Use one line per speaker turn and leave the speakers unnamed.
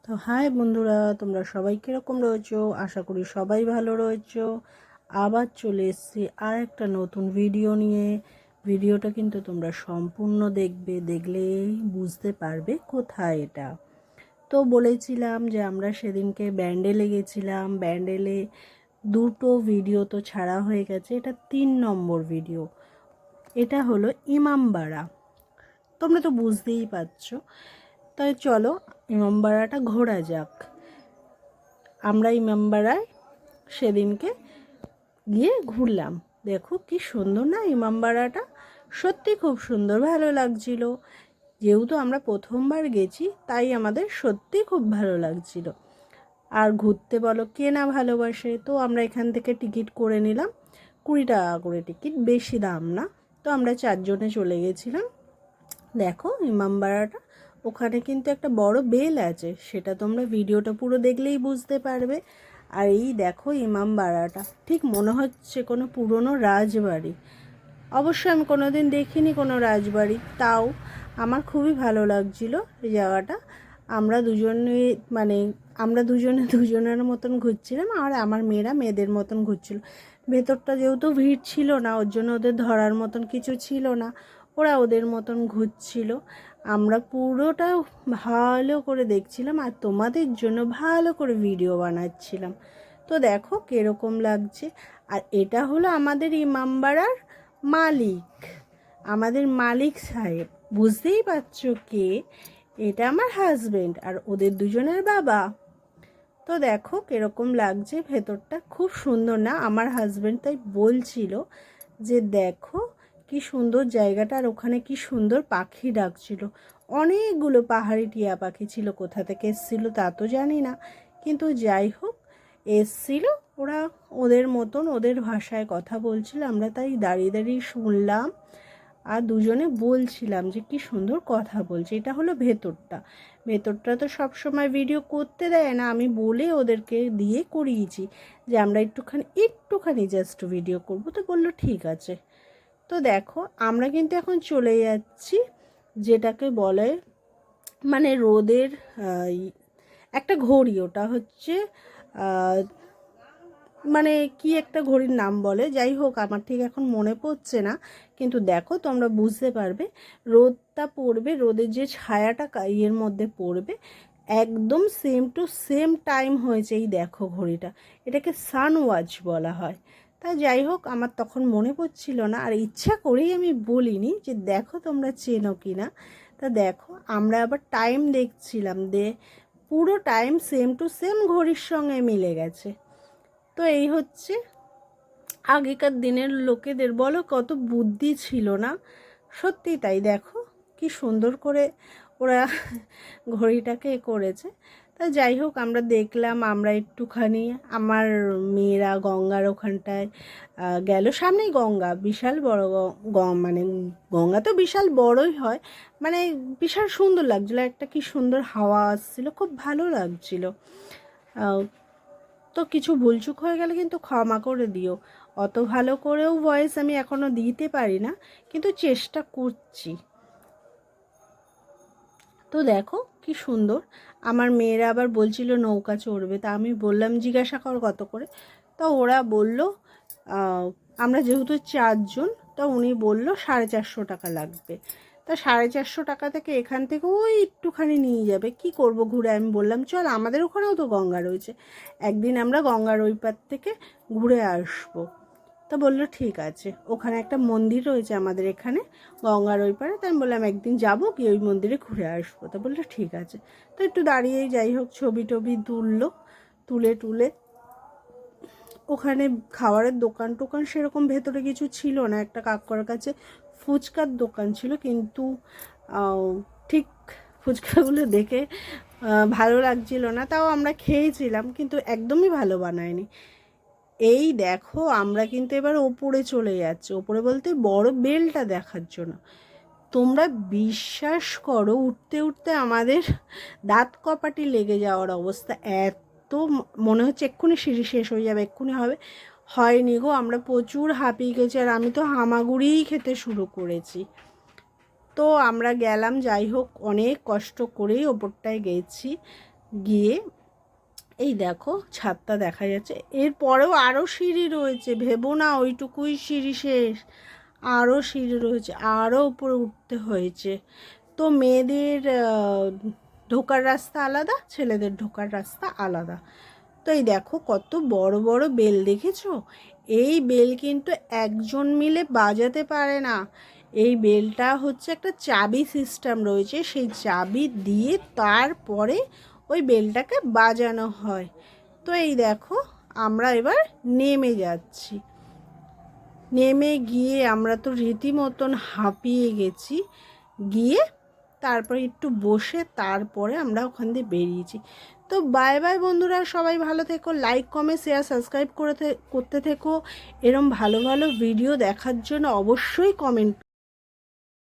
তো হাই বন্ধুরা, তোমরা সবাই কীরকম রয়েছো? আশা করি সবাই ভালো রয়েছো। আবার চলে এসেছি আর একটা নতুন ভিডিও নিয়ে। ভিডিওটা কিন্তু তোমরা সম্পূর্ণ দেখবে, দেখলেই বুঝতে পারবে কোথায় এটা। তো বলেছিলাম যে আমরা সেদিনকে ব্যান্ডেলে গেছিলাম। ব্যান্ডেলে দুটো ভিডিও তো ছাড়া হয়ে গেছে, এটা 3 নম্বর ভিডিও। এটা হলো ইমামবাড়া, তোমরা তো বুঝতেই পারছো। তাই চলো ইমামবাড়াটা ঘোরা যাক। আমরা ইমামবাড়ায় সেদিনকে গিয়ে ঘুরলাম। দেখো কি সুন্দর না ইমামবাড়াটা, সত্যি খুব সুন্দর, ভালো লাগছিল। যেহেতু আমরা প্রথমবার গেছি তাই আমাদের সত্যি খুব ভালো লাগছিল। আর ঘুরতে বলো কে না ভালোবাসে। তো আমরা এখান থেকে টিকিট করে নিলাম, 20 টাকা করে টিকিট, বেশি দাম না। তো আমরা 4 জনে চলে গেছিলাম। দেখো ইমামবাড়াটা, ওখানে কিন্তু একটা বড় বেল আছে, সেটা তোমরা ভিডিওটা পুরো দেখলেই বুঝতে পারবে। আর এই দেখো ইমামবাড়াটা, ঠিক মনে হচ্ছে কোনো পুরনো রাজবাড়ি। অবশ্য আমি কোনোদিন দেখিনি কোনো রাজবাড়ি, তাও আমার খুবই ভালো লাগছিল এই জায়গাটা। আমরা দুজনে আমরা দুজনে দুজনের মতন ঘুরছিলাম, আর আমার মেয়েরা মেয়েদের মতন ঘুরছিল। ভেতরটা যেহেতু ভিড় ছিল না, ওর জন্য ওদের ধরার মতন কিছু ছিল না, ওরা ওদের মতন ঘুরছিল। আমরা পুরোটা ভালো করে দেখছিলাম আর তোমাদের জন্য ভালো করে ভিডিও বানাচ্ছিলাম। তো দেখো কীরকম লাগছে। আর এটা হলো আমাদের ইমামবাড়ার মালিক, আমাদের মালিক সাহেব, বুঝতেই পারছো কে? এটা আমার হাজবেন্ড আর ওদের দুজনের বাবা। তো দেখো কীরকম লাগছে, ভেতরটা খুব সুন্দর না? আমার হাজবেন্ড তাই বলছিল যে দেখো কি সুন্দর জায়গাটা, আর ওখানে কি সুন্দর পাখি ডাকছিল। অনেকগুলো পাহাড়ি টিয়া পাখি ছিল, কোথা থেকে এসেছিল তা তো জানি না, কিন্তু যাই হোক এসছিল। ওরা ওদের মতন ওদের ভাষায় কথা বলছিল, আমরা তাই দাঁড়িয়ে দাঁড়িয়ে শুনলাম আর দুজনে বলছিলাম যে কি সুন্দর কথা বলছে। এটা হলো ভেতরটা। ভেতরটা তো সব সময় ভিডিও করতে দেয় না, আমি বলে ওদেরকে দিয়ে করিয়েছি যে আমরা একটুখানি জাস্ট ভিডিও করব। তো বললো ঠিক আছে। তো দেখো আমরা কিন্তু এখন চলে যাচ্ছি যেটাকে বলে রোদের একটা ঘড়ি, ওটা হচ্ছে কি একটা ঘড়ির নাম বলে, যাই হোক আমার ঠিক এখন মনে পড়ছে না। কিন্তু দেখো তোমরা বুঝতে পারবে, রোদটা পড়বে, রোদের যে ছায়াটা ইয়ের মধ্যে পড়বে, একদম সেম টু সেম টাইম হয়েছে। এই দেখো ঘড়িটা, এটাকে সানওয়াচ বলা হয়। তা যাই হোক আমার তখন মনে পড়ছিল না, আর ইচ্ছা করেই আমি বলিনি যে দেখো তোমরা চেনো কি না। তা দেখো আমরা আবার টাইম দেখছিলাম, পুরো টাইম সেম টু সেম ঘড়ির সঙ্গে মিলে গেছে। তো এই হচ্ছে আগেকার দিনের লোকেদের, বলো কত বুদ্ধি ছিল না? সত্যি তাই, দেখো কি সুন্দর করে ওরা ঘড়িটাকে করেছে। তা যাই হোক আমরা দেখলাম, আমরা একটুখানি আমার মেয়েরা গঙ্গার ওখানটায় গেল। সামনেই গঙ্গা, বিশাল বড় গঙ্গা তো বিশাল বড়ই হয়, বিশাল সুন্দর লাগছিলো। একটা কি সুন্দর হাওয়া আসছিলো, খুব ভালো লাগছিলো। তো কিছু ভুলচুক হয়ে গেলে কিন্তু ক্ষমা করে দিও। অত ভালো করেও ভয়েস আমি এখনও দিতে পারি না, কিন্তু চেষ্টা করছি। তো দেখো কি সুন্দর। আমার মেয়েরা আবার বলছিল নৌকা চড়বে, তা আমি বললাম জিজ্ঞাসা কর কত করে। তো ওরা বলল আমরা যেহেতু 4 জন, তো উনি বলল 450 টাকা লাগবে। তা 450 টাকা থেকে এখান থেকে ওই একটুখানি নিয়ে যাবে, কি করব ঘুরে। আমি বললাম চল, আমাদের ওখানেও তো গঙ্গা রয়েছে, একদিন আমরা গঙ্গার ওই পার থেকে ঘুরে আসবো। তা বললো ঠিক আছে, ওখানে একটা মন্দির রয়েছে আমাদের এখানে গঙ্গার ওই পারে। তা আমি বললাম একদিন যাবো, গিয়ে ওই মন্দিরে ঘুরে আসবো। তা বললো ঠিক আছে। তো একটু দাঁড়িয়েই যাই হোক ছবি টবি তুলে ওখানে খাবারের দোকান টোকান সেরকম ভেতরে কিছু ছিল না। একটা কাকুর কাছে ফুচকার দোকান ছিল, কিন্তু ঠিক ফুচকাগুলো দেখে ভালো লাগছিল না, তাও আমরা খেয়েছিলাম, কিন্তু একদমই ভালো বানায়নি। এই দেখো আমরা কিন্তু এবার ওপরে চলে যাচ্ছি, ওপরে বলতে বড় বেলটা দেখার জন্য। তোমরা বিশ্বাস করো, উঠতে উঠতে আমাদের দাঁত কপাটি লেগে যাওয়ার অবস্থা। এত মনে হচ্ছে এক্ষুনি সিঁড়ি শেষ হয়ে যাবে, এক্ষুনি হবে, হয়নি গো। আমরা প্রচুর হাঁপিয়ে গেছি, আর আমি তো হামাগুড়িই খেতে শুরু করেছি। তো আমরা গেলাম, যাই হোক অনেক কষ্ট করেই ওপরটায় গেছি। গিয়ে এই দেখো ছাদটা দেখা যাচ্ছে, এরপরেও আরও সিঁড়ি রয়েছে, ভেবো না ওইটুকুই সিঁড়ি শেষ, আরও সিঁড়ি রয়েছে, আরও উপরে উঠতে হয়েছে। তো মেয়েদের ঢোকার রাস্তা আলাদা, ছেলেদের ঢোকার রাস্তা আলাদা। তো এই দেখো কত বড় বড় বেল, দেখেছো? এই বেল কিন্তু একজন মিলে বাজাতে পারে না, এই বেলটা হচ্ছে একটা চাবি সিস্টেম রয়েছে, সেই চাবি দিয়ে তারপরে ওই বেলটাকে বাজানো হয়। তো এই দেখো আমরা এবার নেমে যাচ্ছি, নেমে গিয়ে আমরা তো রীতিমতন হাঁপিয়ে গেছি, গিয়ে তারপরে একটু বসে তারপরে আমরা ওখান দিয়ে বেরিয়েছি। তো বাই বাই বন্ধুরা, সবাই ভালো থেকো, লাইক কমেন্ট শেয়ার সাবস্ক্রাইব করতে থেকো। এরম ভালো ভালো ভিডিও দেখার জন্য অবশ্যই কমেন্ট